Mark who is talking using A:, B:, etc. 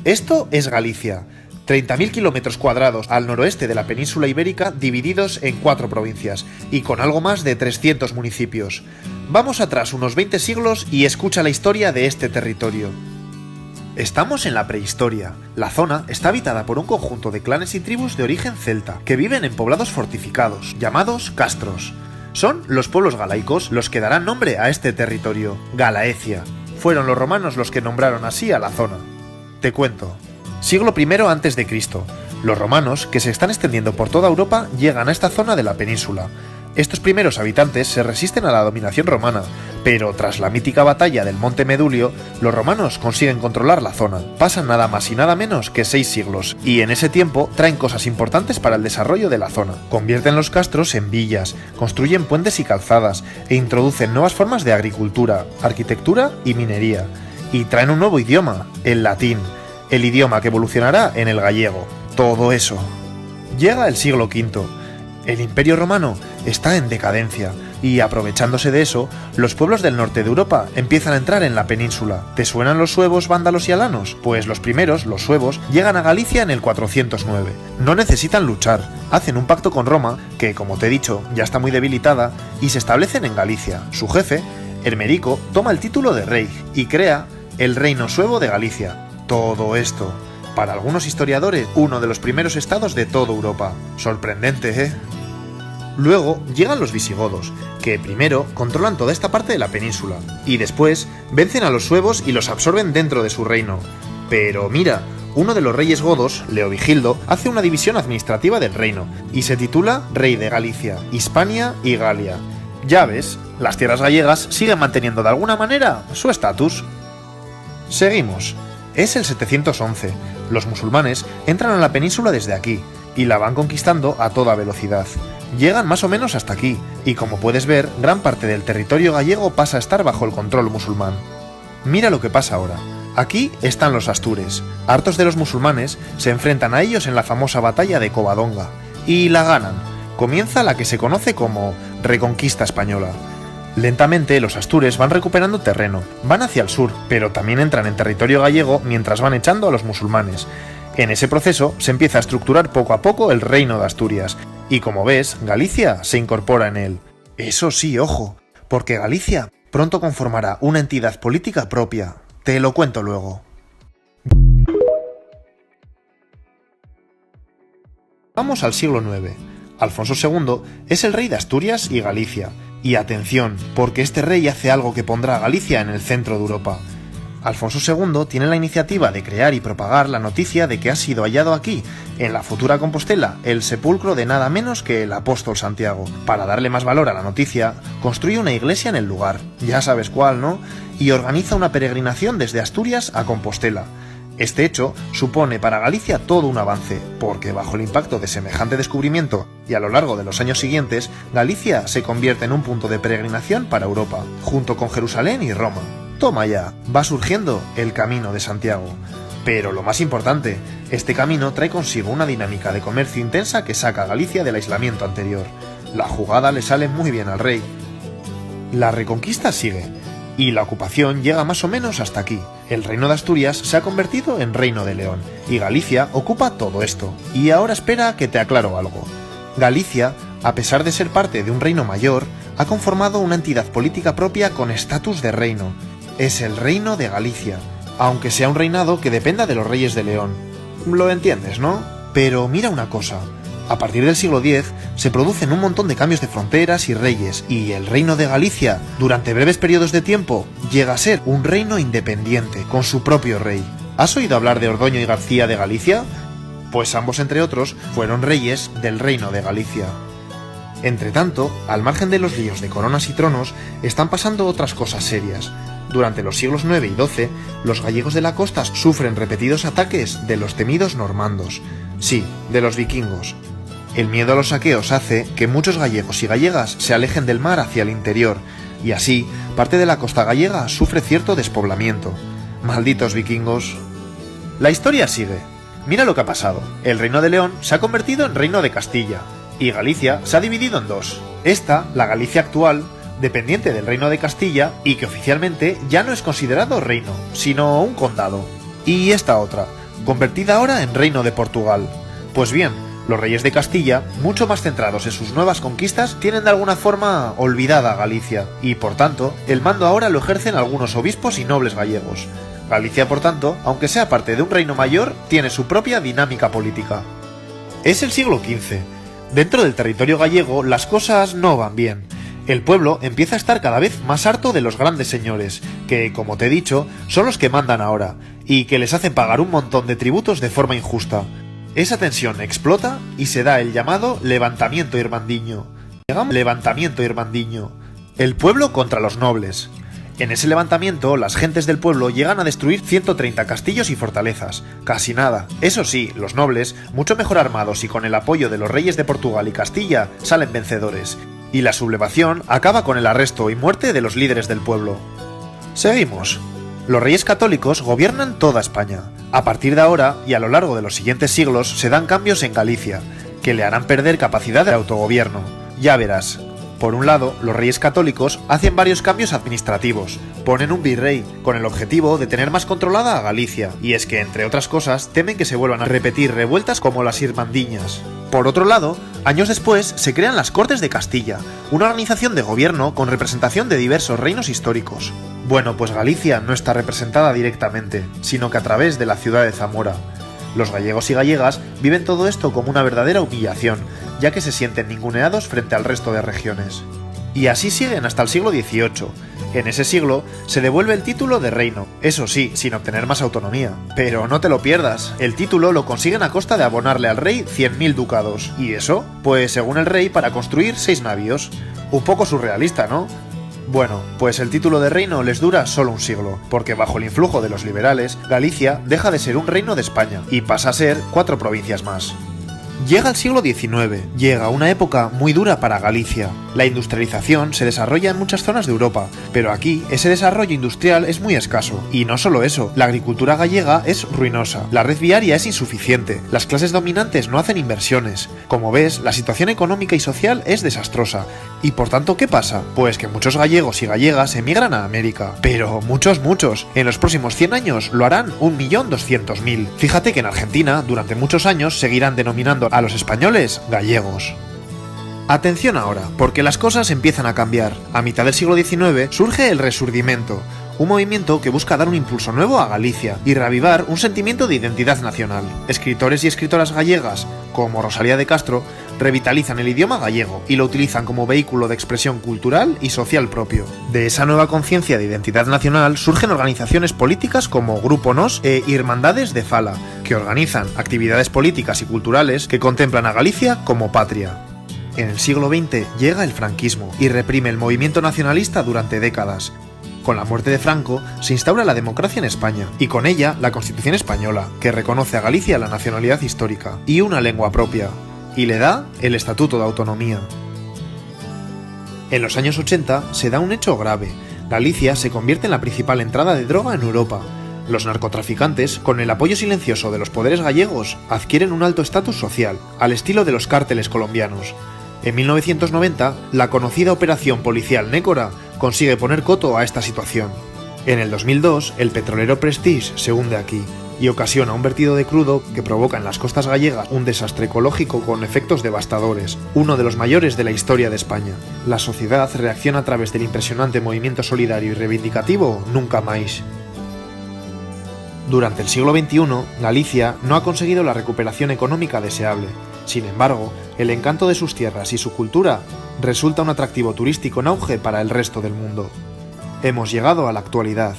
A: Esto es Galicia, 30.000 kilómetros cuadrados al noroeste de la península ibérica, divididos en 4 provincias y con algo más de 300 municipios. Vamos atrás unos 20 siglos y escucha la historia de este territorio. Estamos en la prehistoria. La zona está habitada por un conjunto de clanes y tribus de origen celta, que viven en poblados fortificados, llamados castros. Son los pueblos galaicos los que darán nombre a este territorio, Galaecia. Fueron los romanos los que nombraron así a la zona. Te cuento. Siglo I a.C. Los romanos, que se están extendiendo por toda Europa, llegan a esta zona de la península. Estos primeros habitantes se resisten a la dominación romana, pero tras la mítica batalla del Monte Medulio, los romanos consiguen controlar la zona. Pasan nada más y nada menos que 6 siglos, y en ese tiempo traen cosas importantes para el desarrollo de la zona. Convierten los castros en villas, construyen puentes y calzadas, e introducen nuevas formas de agricultura, arquitectura y minería. Y traen un nuevo idioma, el latín, el idioma que evolucionará en el gallego. Todo eso. Llega el siglo V. El Imperio Romano está en decadencia y, aprovechándose de eso, los pueblos del norte de Europa empiezan a entrar en la península. ¿Te suenan los suevos, vándalos y alanos? Pues los primeros, los suevos, llegan a Galicia en el 409. No necesitan luchar, hacen un pacto con Roma, que, como te he dicho, ya está muy debilitada, y se establecen en Galicia. Su jefe, Hermerico, toma el título de rey y crea el Reino Suevo de Galicia. Todo esto, para algunos historiadores, uno de los primeros estados de toda Europa. Sorprendente, ¿eh? Luego llegan los visigodos, que primero controlan toda esta parte de la península, y después vencen a los suevos y los absorben dentro de su reino. Pero mira, uno de los reyes godos, Leovigildo, hace una división administrativa del reino, y se titula Rey de Galicia, Hispania y Galia. Ya ves, las tierras gallegas siguen manteniendo de alguna manera su estatus. Seguimos. Es el 711. Los musulmanes entran a la península desde aquí, y la van conquistando a toda velocidad. Llegan más o menos hasta aquí, y como puedes ver, gran parte del territorio gallego pasa a estar bajo el control musulmán. Mira lo que pasa ahora. Aquí están los astures. Hartos de los musulmanes, se enfrentan a ellos en la famosa batalla de Covadonga, y la ganan. Comienza la que se conoce como Reconquista Española. Lentamente los astures van recuperando terreno, van hacia el sur, pero también entran en territorio gallego mientras van echando a los musulmanes. En ese proceso se empieza a estructurar poco a poco el reino de Asturias, y como ves, Galicia se incorpora en él. Eso sí, ojo, porque Galicia pronto conformará una entidad política propia. Te lo cuento luego. Vamos al siglo IX. Alfonso II es el rey de Asturias y Galicia. Y atención, porque este rey hace algo que pondrá a Galicia en el centro de Europa. Alfonso II tiene la iniciativa de crear y propagar la noticia de que ha sido hallado aquí, en la futura Compostela, el sepulcro de nada menos que el apóstol Santiago. Para darle más valor a la noticia, construye una iglesia en el lugar, ya sabes cuál, ¿no? Y organiza una peregrinación desde Asturias a Compostela. Este hecho supone para Galicia todo un avance, porque bajo el impacto de semejante descubrimiento y a lo largo de los años siguientes, Galicia se convierte en un punto de peregrinación para Europa, junto con Jerusalén y Roma. Toma ya, va surgiendo el Camino de Santiago. Pero lo más importante, este camino trae consigo una dinámica de comercio intensa que saca a Galicia del aislamiento anterior. La jugada le sale muy bien al rey. La reconquista sigue, y la ocupación llega más o menos hasta aquí. El reino de Asturias se ha convertido en reino de León, y Galicia ocupa todo esto. Y ahora espera que te aclaro algo. Galicia, a pesar de ser parte de un reino mayor, ha conformado una entidad política propia con estatus de reino. Es el Reino de Galicia, aunque sea un reinado que dependa de los reyes de León. Lo entiendes, ¿no? Pero mira una cosa. A partir del siglo X se producen un montón de cambios de fronteras y reyes, y el Reino de Galicia, durante breves periodos de tiempo, llega a ser un reino independiente, con su propio rey. ¿Has oído hablar de Ordoño y García de Galicia? Pues ambos, entre otros, fueron reyes del Reino de Galicia. Entretanto, al margen de los líos de coronas y tronos, están pasando otras cosas serias. Durante los siglos IX y XII, los gallegos de la costa sufren repetidos ataques de los temidos normandos. Sí, de los vikingos. El miedo a los saqueos hace que muchos gallegos y gallegas se alejen del mar hacia el interior, y así, parte de la costa gallega sufre cierto despoblamiento. Malditos vikingos. La historia sigue. Mira lo que ha pasado. El Reino de León se ha convertido en Reino de Castilla, y Galicia se ha dividido en dos. Esta, la Galicia actual, dependiente del Reino de Castilla y que oficialmente ya no es considerado reino, sino un condado. Y esta otra, convertida ahora en Reino de Portugal. Pues bien, los reyes de Castilla, mucho más centrados en sus nuevas conquistas, tienen de alguna forma olvidada Galicia, y por tanto, el mando ahora lo ejercen algunos obispos y nobles gallegos. Galicia, por tanto, aunque sea parte de un reino mayor, tiene su propia dinámica política. Es el siglo XV. Dentro del territorio gallego las cosas no van bien. El pueblo empieza a estar cada vez más harto de los grandes señores, que, como te he dicho, son los que mandan ahora, y que les hacen pagar un montón de tributos de forma injusta. Esa tensión explota y se da el llamado levantamiento irmandiño. El pueblo contra los nobles. En ese levantamiento, las gentes del pueblo llegan a destruir 130 castillos y fortalezas. Casi nada. Eso sí, los nobles, mucho mejor armados y con el apoyo de los reyes de Portugal y Castilla, salen vencedores. Y la sublevación acaba con el arresto y muerte de los líderes del pueblo. Seguimos. Los reyes católicos gobiernan toda España. A partir de ahora, y a lo largo de los siguientes siglos, se dan cambios en Galicia, que le harán perder capacidad de autogobierno. Ya verás. Por un lado, los reyes católicos hacen varios cambios administrativos. Ponen un virrey, con el objetivo de tener más controlada a Galicia, y es que, entre otras cosas, temen que se vuelvan a repetir revueltas como las irmandiñas. Por otro lado, años después se crean las Cortes de Castilla, una organización de gobierno con representación de diversos reinos históricos. Bueno, pues Galicia no está representada directamente, sino que a través de la ciudad de Zamora. Los gallegos y gallegas viven todo esto como una verdadera humillación, ya que se sienten ninguneados frente al resto de regiones. Y así siguen hasta el siglo XVIII. En ese siglo se devuelve el título de reino, eso sí, sin obtener más autonomía. Pero no te lo pierdas, el título lo consiguen a costa de abonarle al rey 100.000 ducados. ¿Y eso? Pues según el rey, para construir 6 navíos. Un poco surrealista, ¿no? Bueno, pues el título de reino les dura solo un siglo, porque bajo el influjo de los liberales, Galicia deja de ser un reino de España y pasa a ser 4 provincias más. Llega el siglo XIX, llega una época muy dura para Galicia. La industrialización se desarrolla en muchas zonas de Europa, pero aquí ese desarrollo industrial es muy escaso. Y no solo eso, la agricultura gallega es ruinosa, la red viaria es insuficiente, las clases dominantes no hacen inversiones. Como ves, la situación económica y social es desastrosa. Y por tanto, ¿qué pasa? Pues que muchos gallegos y gallegas emigran a América. Pero muchos. En los próximos 100 años lo harán 1.200.000. Fíjate que en Argentina, durante muchos años, seguirán denominando a los españoles gallegos. Atención ahora, porque las cosas empiezan a cambiar. A mitad del siglo XIX surge el Resurdimento, un movimiento que busca dar un impulso nuevo a Galicia y reavivar un sentimiento de identidad nacional. Escritores y escritoras gallegas, como Rosalía de Castro, revitalizan el idioma gallego y lo utilizan como vehículo de expresión cultural y social propio. De esa nueva conciencia de identidad nacional surgen organizaciones políticas como Grupo Nos e Irmandades de Fala, que organizan actividades políticas y culturales que contemplan a Galicia como patria. En el siglo XX llega el franquismo y reprime el movimiento nacionalista durante décadas. Con la muerte de Franco se instaura la democracia en España y con ella la Constitución española, que reconoce a Galicia la nacionalidad histórica y una lengua propia, y le da el Estatuto de Autonomía. En los años 80 se da un hecho grave. Galicia se convierte en la principal entrada de droga en Europa. Los narcotraficantes, con el apoyo silencioso de los poderes gallegos, adquieren un alto estatus social, al estilo de los cárteles colombianos. En 1990, la conocida operación policial Nécora consigue poner coto a esta situación. En el 2002, el petrolero Prestige se hunde aquí y ocasiona un vertido de crudo que provoca en las costas gallegas un desastre ecológico con efectos devastadores, uno de los mayores de la historia de España. La sociedad reacciona a través del impresionante movimiento solidario y reivindicativo Nunca Máis. Durante el siglo XXI, Galicia no ha conseguido la recuperación económica deseable. Sin embargo, el encanto de sus tierras y su cultura resulta un atractivo turístico en auge para el resto del mundo. Hemos llegado a la actualidad.